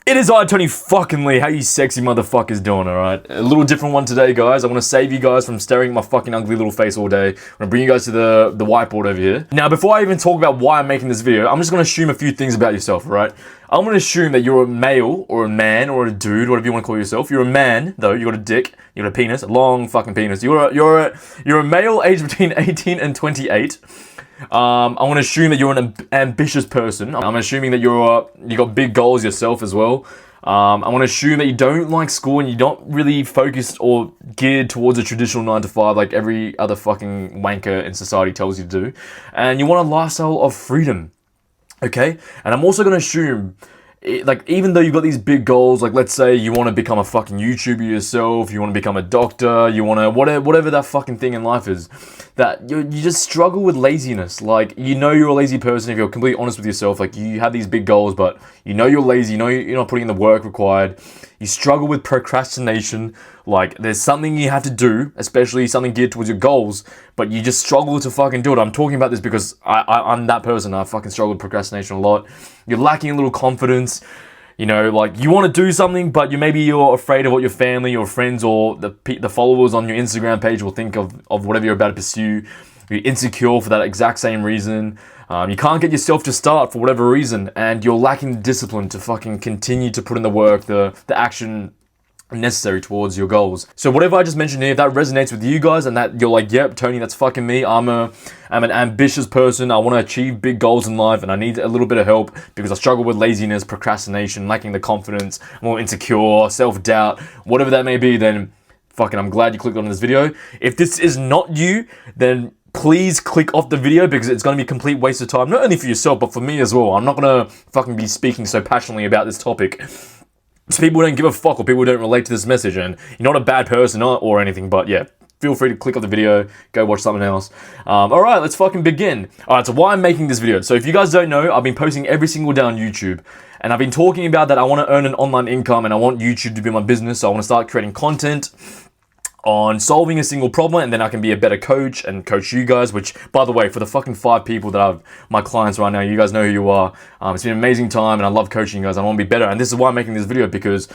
It is I, Tony fucking Lee. How you sexy motherfuckers doing, alright? A little different one today, guys. I want to save you guys from staring at my fucking ugly little face all day. I'm going to bring you guys to the whiteboard over here. Now, before I even talk about why I'm making this video, I'm just going to assume a few things about yourself, alright? I'm going to assume that you're a male, or a man, or a dude, whatever you want to call yourself. You're a man, though. You got a dick. You got a penis. A long fucking penis. You're a male aged between 18 and 28. I want to assume that you're an ambitious person. I'm assuming that you got big goals yourself as well. I want to assume that you don't like school and you're not really focused or geared towards a traditional 9 to 5 like every other fucking wanker in society tells you to do. And you want a lifestyle of freedom. Okay? And I'm also going to assume, like, even though you've got these big goals, like, let's say you want to become a fucking YouTuber yourself, you want to become a doctor, you want to, whatever that fucking thing in life is, that you just struggle with laziness. Like, you know you're a lazy person if you're completely honest with yourself. Like, you have these big goals, but you know you're lazy, you know you're not putting in the work required. You struggle with procrastination. Like, there's something you have to do, especially something geared towards your goals, but you just struggle to fucking do it. I'm talking about this because I'm that person. I fucking struggle with procrastination a lot. You're lacking a little confidence. You know, like, you want to do something, but maybe you're afraid of what your family or friends or the followers on your Instagram page will think of whatever you're about to pursue. You're insecure for that exact same reason. You can't get yourself to start for whatever reason, and you're lacking discipline to fucking continue to put in the work, the action necessary towards your goals. So whatever I just mentioned here, if that resonates with you guys and that you're like, yep, Tony, that's fucking me. I'm an ambitious person. I want to achieve big goals in life and I need a little bit of help because I struggle with laziness, procrastination, lacking the confidence, I'm more insecure, self-doubt, whatever that may be, then fucking I'm glad you clicked on this video. If this is not you, then please click off the video because it's going to be a complete waste of time, not only for yourself, but for me as well. I'm not going to fucking be speaking so passionately about this topic. So people don't give a fuck or people don't relate to this message, and you're not a bad person or anything, but yeah, feel free to click on the video, go watch something else. Alright, let's fucking begin. Alright, so why I'm making this video. So if you guys don't know, I've been posting every single day on YouTube, and I've been talking about that I want to earn an online income and I want YouTube to be my business, so I want to start creating content on solving a single problem, and then I can be a better coach and coach you guys, which, by the way, for the fucking 5 people that I've my clients right now, you guys know who you are. It's been an amazing time and I love coaching you guys. I want to be better, and this is why I'm making this video, because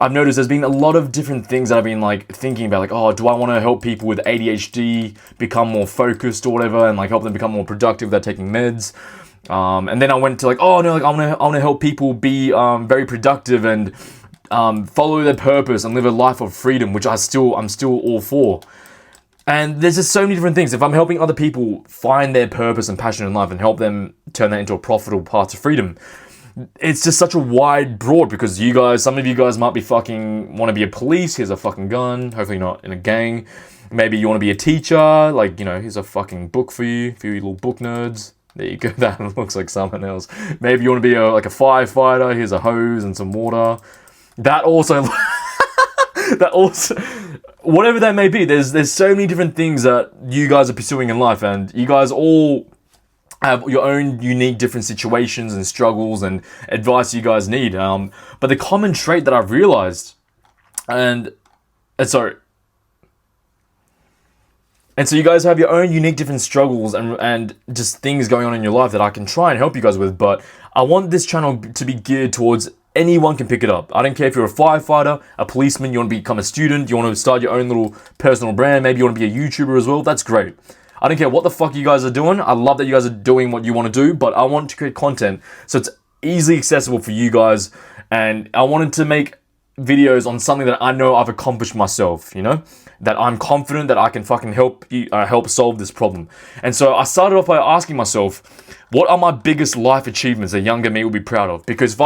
I've noticed there's been a lot of different things that I've been like thinking about, like, oh, do I want to help people with ADHD become more focused or whatever, and like help them become more productive without taking meds. And then I went to like, oh no, like I want to help people be very productive and follow their purpose and live a life of freedom, which I'm still all for. And there's just so many different things. If I'm helping other people find their purpose and passion in life and help them turn that into a profitable path to freedom, it's just such a wide broad, because you guys, some of you guys might be fucking want to be a police, here's a fucking gun, hopefully not in a gang. Maybe you want to be a teacher, like, you know, here's a fucking book for you little book nerds. There you go, that looks like something else. Maybe you want to be like a firefighter, here's a hose and some water. That also, whatever that may be, there's so many different things that you guys are pursuing in life, and you guys all have your own unique different situations and struggles and advice you guys need. But the common trait that I've realized, and so you guys have your own unique different struggles and just things going on in your life that I can try and help you guys with, but I want this channel to be geared towards anyone can pick it up. I don't care if you're a firefighter, a policeman, you want to become a student, you want to start your own little personal brand, maybe you want to be a YouTuber as well, that's great. I don't care what the fuck you guys are doing. I love that you guys are doing what you want to do, but I want to create content so it's easily accessible for you guys, and I wanted to make videos on something that I know I've accomplished myself, you know? That I'm confident that I can fucking help you, help solve this problem. And so I started off by asking myself, what are my biggest life achievements that younger me will be proud of? Because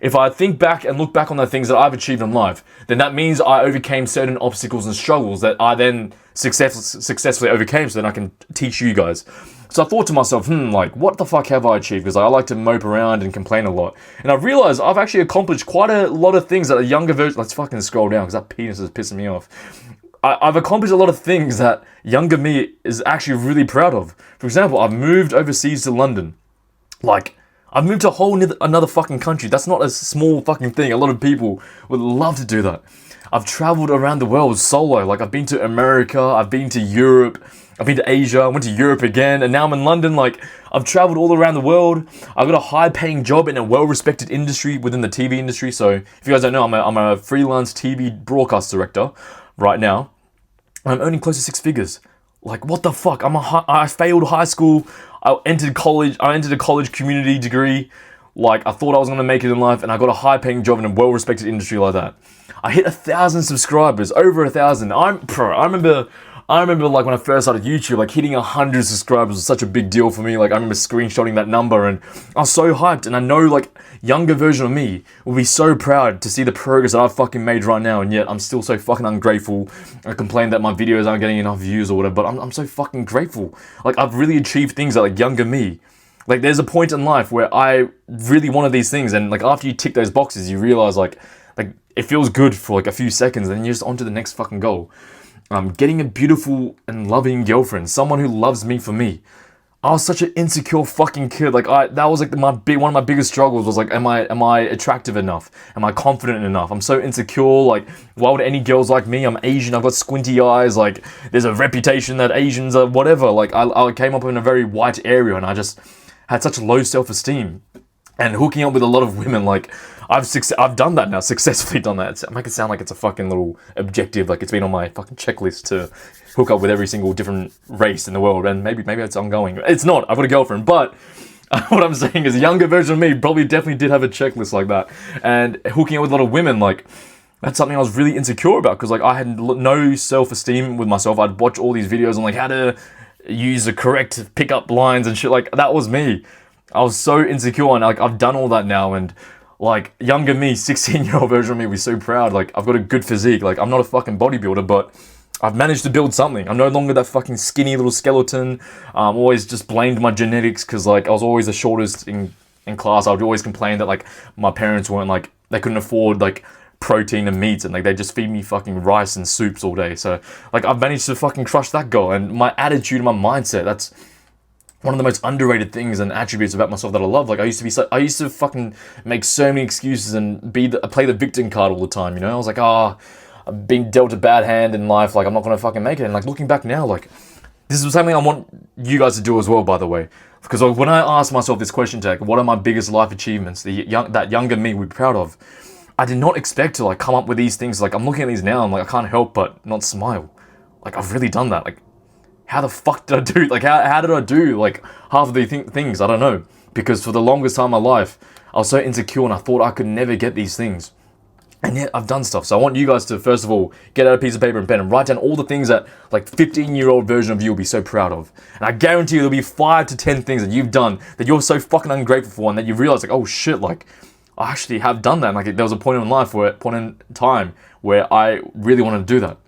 if I think back and look back on the things that I've achieved in life, then that means I overcame certain obstacles and struggles that I then successfully overcame, so then I can teach you guys. So I thought to myself, like, what the fuck have I achieved? Because I like to mope around and complain a lot. And I realized I've actually accomplished quite a lot of things that a younger version... Let's fucking scroll down, because that penis is pissing me off. I've accomplished a lot of things that younger me is actually really proud of. For example, I've moved overseas to London. Like, I've moved to a whole another fucking country. That's not a small fucking thing. A lot of people would love to do that. I've traveled around the world solo. Like, I've been to America, I've been to Europe, I've been to Asia, I went to Europe again, and now I'm in London. Like, I've traveled all around the world. I've got a high-paying job in a well-respected industry within the TV industry. So if you guys don't know, I'm a freelance TV broadcast director right now. I'm earning close to 6 figures. Like, what the fuck? I failed high school. I entered college. I entered a college community degree. Like, I thought I was going to make it in life, and I got a high-paying job in a well-respected industry like that. I hit 1,000 subscribers, over 1,000. I remember like when I first started YouTube, like hitting 100 subscribers was such a big deal for me. Like, I remember screenshotting that number, and I was so hyped. And I know, like, younger version of me will be so proud to see the progress that I've fucking made right now, and yet I'm still so fucking ungrateful. I complain that my videos aren't getting enough views or whatever, but I'm so fucking grateful. Like, I've really achieved things that, like, younger me. Like, there's a point in life where I really wanted these things, and, like, after you tick those boxes, you realize, like, it feels good for, like, a few seconds, and then you're just on to the next fucking goal. Getting a beautiful and loving girlfriend, someone who loves me for me. I was such an insecure fucking kid. Like, that was, like, one of my biggest struggles was, like, am I attractive enough? Am I confident enough? I'm so insecure. Like, why would any girls like me? I'm Asian. I've got squinty eyes. Like, there's a reputation that Asians are whatever. Like, I came up in a very white area, and I just had such low self-esteem. And hooking up with a lot of women, like, I've done that now, successfully done that. I make it sound like it's a fucking little objective, like it's been on my fucking checklist to hook up with every single different race in the world, and maybe it's ongoing. It's not, I've got a girlfriend, but what I'm saying is a younger version of me probably definitely did have a checklist like that. And hooking up with a lot of women, like, that's something I was really insecure about, because, like, I had no self-esteem with myself. I'd watch all these videos on, like, how to use the correct pickup lines and shit. Like, that was me. I was so insecure, and, like, I've done all that now, and, like, younger me, 16-year-old version of me was so proud. Like, I've got a good physique. Like, I'm not a fucking bodybuilder, but I've managed to build something. I'm no longer that fucking skinny little skeleton. Always just blamed my genetics, because, like, I was always the shortest in class. I would always complain that, like, my parents weren't, like, they couldn't afford, like, protein and meats, and, like, they just feed me fucking rice and soups all day. So, like, I've managed to fucking crush that goal. And my attitude and my mindset, that's one of the most underrated things and attributes about myself that I love. Like, I used to fucking make so many excuses and play the victim card all the time, you know? I was like, I've been dealt a bad hand in life, like, I'm not gonna fucking make it. And, like, looking back now, like, this is something I want you guys to do as well, by the way. Because, like, when I asked myself this question tag, what are my biggest life achievements, that younger me would be proud of, I did not expect to, like, come up with these things. Like, I'm looking at these now, I'm like, I can't help but not smile. Like, I've really done that. Like, how the fuck did I do? Like, how did I do, like, half of the things? I don't know. Because for the longest time in my life, I was so insecure, and I thought I could never get these things. And yet, I've done stuff. So I want you guys to, first of all, get out a piece of paper and pen and write down all the things that, like, 15-year-old version of you will be so proud of. And I guarantee you there'll be 5 to 10 things that you've done that you're so fucking ungrateful for, and that you realize, like, oh shit, like, I actually have done that. And, like, there was a point in time where I really wanted to do that.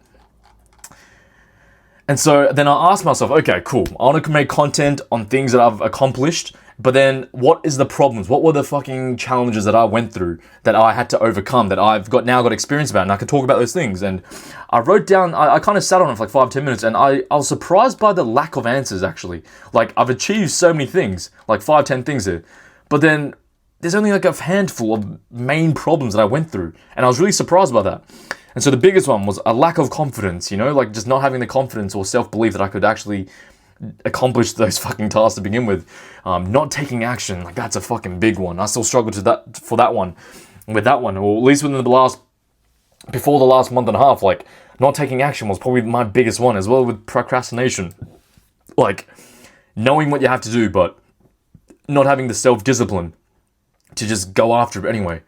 And so then I asked myself, okay, cool. I want to make content on things that I've accomplished, but then what is the problems? What were the fucking challenges that I went through that I had to overcome, that I've now got experience about, and I can talk about those things? And I wrote down, I kind of sat on it for like 5-10 minutes, and I was surprised by the lack of answers, actually. Like, I've achieved so many things, like 5-10 things here, but then there's only like a handful of main problems that I went through, and I was really surprised by that. And so the biggest one was a lack of confidence, you know, like just not having the confidence or self-belief that I could actually accomplish those fucking tasks to begin with. Not taking action, like that's a fucking big one. I still struggle with that one, or at least before the last month and a half, like not taking action was probably my biggest one, as well with procrastination. Like knowing what you have to do, but not having the self-discipline to just go after it anyway.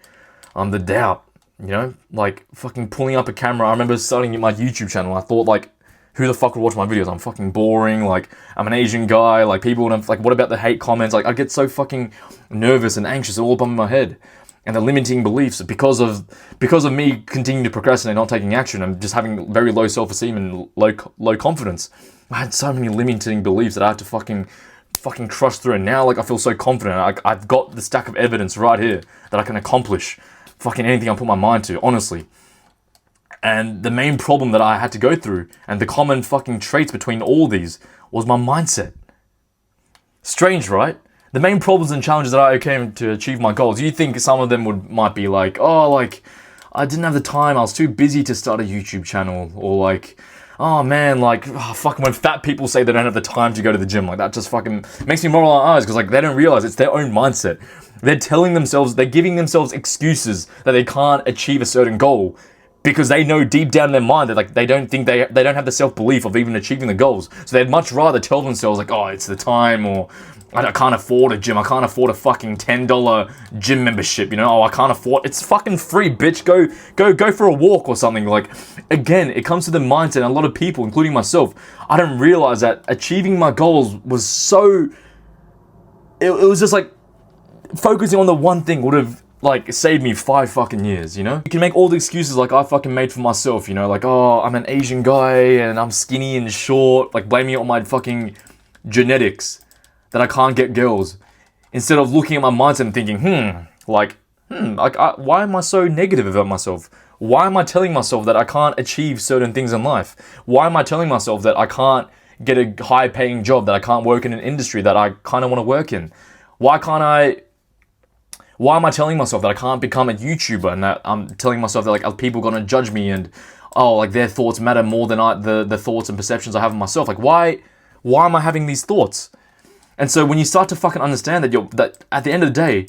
The doubt. You know, like fucking pulling up a camera. I remember starting my YouTube channel. I thought, like, who the fuck would watch my videos? I'm fucking boring. Like, I'm an Asian guy. Like, people would like, what about the hate comments? Like, I get so fucking nervous and anxious all up in my head. And the limiting beliefs because of me continuing to procrastinate, not taking action, and just having very low self-esteem and low confidence. I had so many limiting beliefs that I had to fucking crush through. And now, like, I feel so confident. I've got the stack of evidence right here that I can accomplish fucking anything I put my mind to, honestly. And the main problem that I had to go through, and the common fucking traits between all these, was my mindset. Strange, right? The main problems and challenges that I overcame to achieve my goals, you think some of them might be like, oh, like, I didn't have the time, I was too busy to start a YouTube channel, or like, oh man, like, fucking when fat people say they don't have the time to go to the gym, like that just fucking makes me roll our eyes, because like they don't realize it's their own mindset. They're telling themselves, they're giving themselves excuses that they can't achieve a certain goal, because they know deep down in their mind that like they don't think they don't have the self-belief of even achieving the goals. So they'd much rather tell themselves like, oh, it's the time, or I can't afford a gym, I can't afford a fucking $10 gym membership, you know, oh, I can't afford, it's fucking free, bitch, go for a walk or something. Like, again, it comes to the mindset, and a lot of people, including myself, I didn't realize that achieving my goals was so, it was just like, focusing on the one thing would have like saved me 5 fucking years, you know? You can make all the excuses like I fucking made for myself, you know, like, oh, I'm an Asian guy and I'm skinny and short, like blaming it on my fucking genetics that I can't get girls, instead of looking at my mindset and thinking, why am I so negative about myself? Why am I telling myself that I can't achieve certain things in life? Why am I telling myself that I can't get a high paying job, that I can't work in an industry that I kind of want to work in? Why am I telling myself that I can't become a YouTuber, and that I'm telling myself that like other people are gonna judge me, and oh, like their thoughts matter more than the thoughts and perceptions I have of myself? Like, why am I having these thoughts? And so when you start to fucking understand that at the end of the day,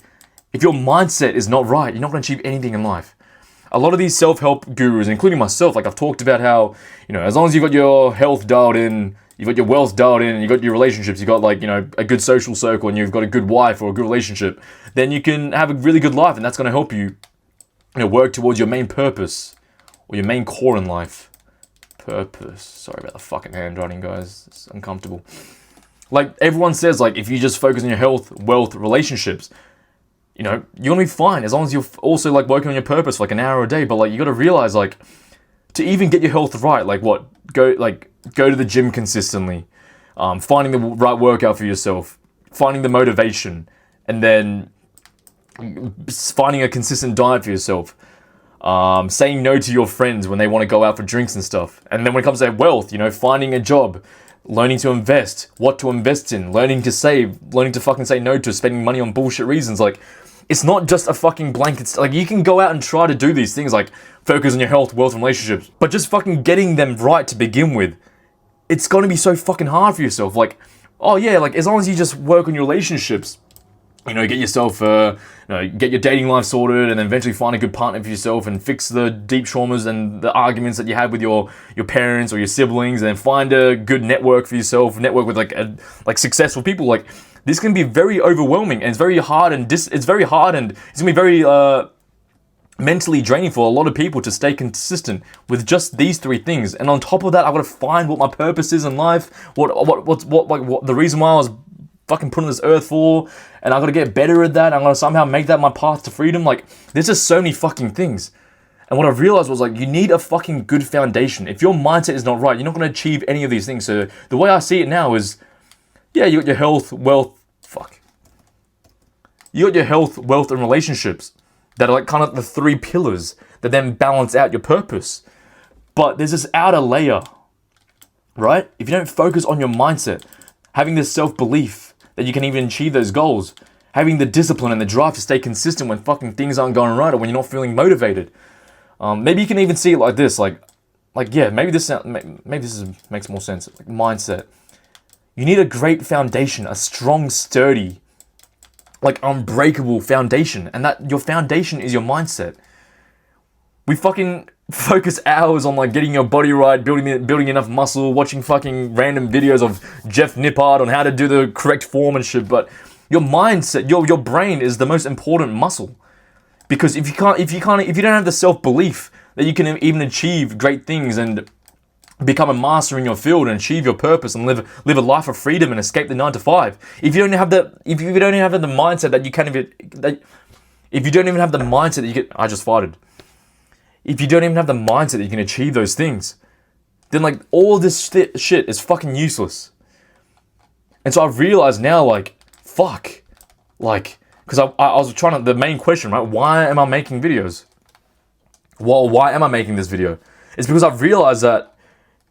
if your mindset is not right, you're not gonna achieve anything in life. A lot of these self-help gurus, including myself, like I've talked about how, you know, as long as you've got your health dialed in, you've got your wealth dialed in, and you've got your relationships, you've got like, you know, a good social circle, and you've got a good wife or a good relationship, then you can have a really good life, and that's going to help you, you know, work towards your main purpose or your main core in life. Purpose. Sorry about the fucking handwriting, guys. It's uncomfortable. Like everyone says, like if you just focus on your health, wealth, relationships, you know, you're gonna be fine as long as you're also like working on your purpose for like an hour a day. But like you got to realize, like, to even get your health right, like what, go to the gym consistently, finding the right workout for yourself, finding the motivation, and then finding a consistent diet for yourself, saying no to your friends when they want to go out for drinks and stuff. And then when it comes to wealth, you know, finding a job, learning to invest, what to invest in, learning to save, learning to fucking say no to spending money on bullshit reasons. Like, it's not just a fucking blanket. Like, you can go out and try to do these things, like focus on your health, wealth, and relationships, but just fucking getting them right to begin with, it's gonna be so fucking hard for yourself. Like, oh yeah, like as long as you just work on your relationships, you know, get yourself, get your dating life sorted, and then eventually find a good partner for yourself, and fix the deep traumas and the arguments that you had with your parents or your siblings, and then find a good network for yourself, network with like successful people. Like, this can be very overwhelming, and it's very hard, and it's gonna be very mentally draining for a lot of people to stay consistent with just these 3 things. And on top of that, I've got to find what my purpose is in life, what the reason why I was fucking put on this earth for, and I've got to get better at that. I'm going to somehow make that my path to freedom. Like, there's just so many fucking things. And what I realized was, like, you need a fucking good foundation. If your mindset is not right, you're not going to achieve any of these things. So the way I see it now is, yeah, you got your health, wealth, you got your health, wealth, and relationships that are like kind of the 3 pillars that then balance out your purpose. But there's this outer layer, right? If you don't focus on your mindset, having this self-belief that you can even achieve those goals, having the discipline and the drive to stay consistent when fucking things aren't going right, or when you're not feeling motivated. Maybe you can even see it like this, maybe this makes more sense. Like mindset. You need a great foundation, a strong, sturdy, like unbreakable foundation, and that your foundation is your mindset. We fucking focus hours on like getting your body right, building enough muscle, watching fucking random videos of Jeff Nippard on how to do the correct form and shit. But your mindset, your brain is the most important muscle, because if you don't have the self-belief that you can even achieve great things and become a master in your field and achieve your purpose and live a life of freedom and escape the 9 to 5. If you don't have the mindset that you can't even, if you don't even have the mindset that you can, I just farted. If you don't even have the mindset that you can achieve those things, then like all this shit is fucking useless. And so I've realized now, like, fuck, like, because I was trying to, the main question, right? Why am I making videos? Well, why am I making this video? It's because I've realized that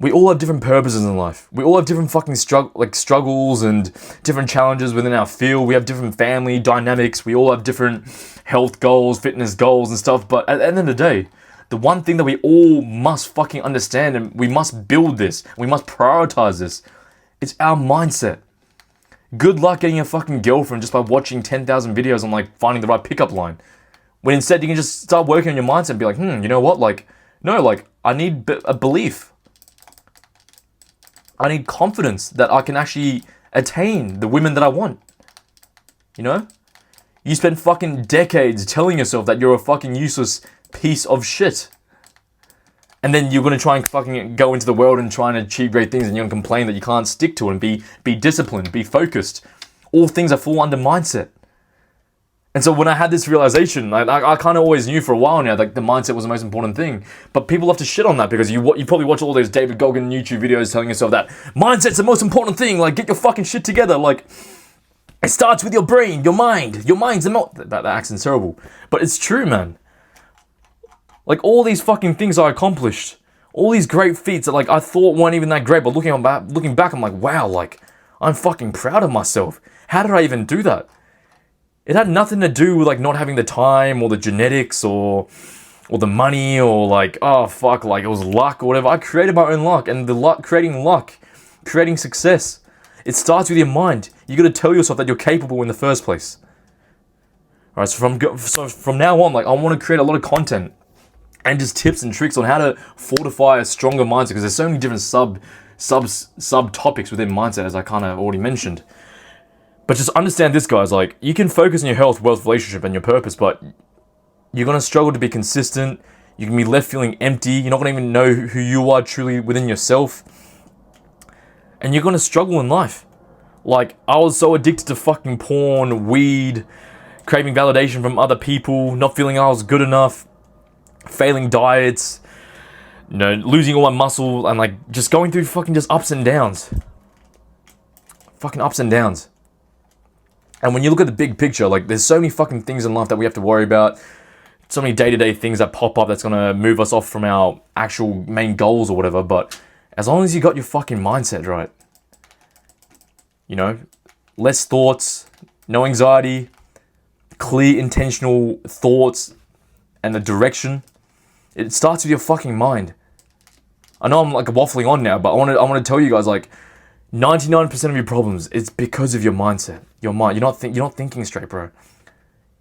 we all have different purposes in life. We all have different fucking struggles and different challenges within our field. We have different family dynamics. We all have different health goals, fitness goals and stuff. But at the end of the day, the one thing that we all must fucking understand, and we must build this, we must prioritize this, it's our mindset. Good luck getting a fucking girlfriend just by watching 10,000 videos on like finding the right pickup line. When instead you can just start working on your mindset and be like, you know what, like, no, like, I need a belief. I need confidence that I can actually attain the women that I want. You know? You spend fucking decades telling yourself that you're a fucking useless piece of shit. And then you're going to try and fucking go into the world and try and achieve great things, and you're going to complain that you can't stick to it and be disciplined, be focused. All things that fall under mindset. And so when I had this realization, I kind of always knew for a while now that the mindset was the most important thing. But people love to shit on that because you probably watch all those David Goggin YouTube videos telling yourself that mindset's the most important thing. Like, get your fucking shit together. Like, it starts with your brain, your mind. Your mind's that accent's terrible. But it's true, man. Like, all these fucking things I accomplished, all these great feats that, like, I thought weren't even that great, but looking back, I'm like, wow, like, I'm fucking proud of myself. How did I even do that? It had nothing to do with, like, not having the time or the genetics or the money or, like, oh, fuck, like, it was luck or whatever. I created my own luck, and creating success, it starts with your mind. You got to tell yourself that you're capable in the first place. All right, so from now on, like, I want to create a lot of content and just tips and tricks on how to fortify a stronger mindset, because there's so many different sub topics within mindset, as I kind of already mentioned. But just understand this, guys, like, you can focus on your health, wealth, relationship, and your purpose, but you're going to struggle to be consistent. You can be left feeling empty. You're not going to even know who you are truly within yourself. And you're going to struggle in life. Like, I was so addicted to fucking porn, weed, craving validation from other people, not feeling I was good enough, failing diets, you know, losing all my muscle, and, like, just going through fucking just ups and downs. Fucking ups and downs. And when you look at the big picture, like, there's so many fucking things in life that we have to worry about. So many day-to-day things that pop up that's going to move us off from our actual main goals or whatever. But as long as you got your fucking mindset right, you know, less thoughts, no anxiety, clear, intentional thoughts, and the direction, it starts with your fucking mind. I know I'm, like, waffling on now, but I want to tell you guys, like, 99% of your problems is because of your mindset. Your mind. You're not thinking straight, bro.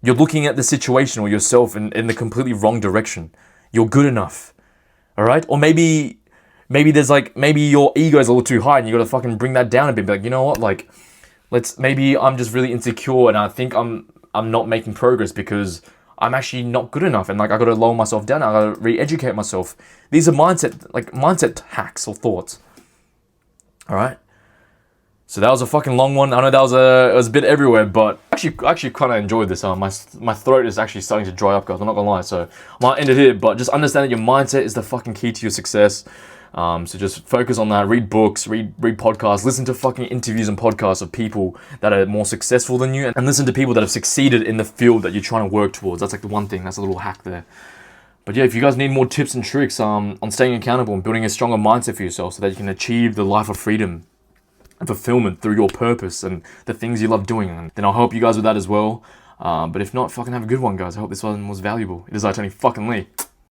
You're looking at the situation or yourself in the completely wrong direction. You're good enough. Alright? Or maybe your ego is a little too high and you gotta fucking bring that down a bit. Be like, you know what, like, maybe I'm just really insecure and I think I'm not making progress because I'm actually not good enough, and, like, I gotta lower myself down, I gotta re-educate myself. These are mindset hacks or thoughts. Alright? So that was a fucking long one. I know it was a bit everywhere, but actually kind of enjoyed this. My throat is actually starting to dry up, guys. I'm not gonna lie. So I might end it here, but just understand that your mindset is the fucking key to your success. So just focus on that. Read books, read podcasts, listen to fucking interviews and podcasts of people that are more successful than you, and listen to people that have succeeded in the field that you're trying to work towards. That's, like, the one thing. That's a little hack there. But yeah, if you guys need more tips and tricks on staying accountable and building a stronger mindset for yourself so that you can achieve the life of freedom and fulfillment through your purpose and the things you love doing, and then I'll help you guys with that as well. But if not, fucking have a good one, guys. I hope this one was valuable. It is I, Tony fucking Lee.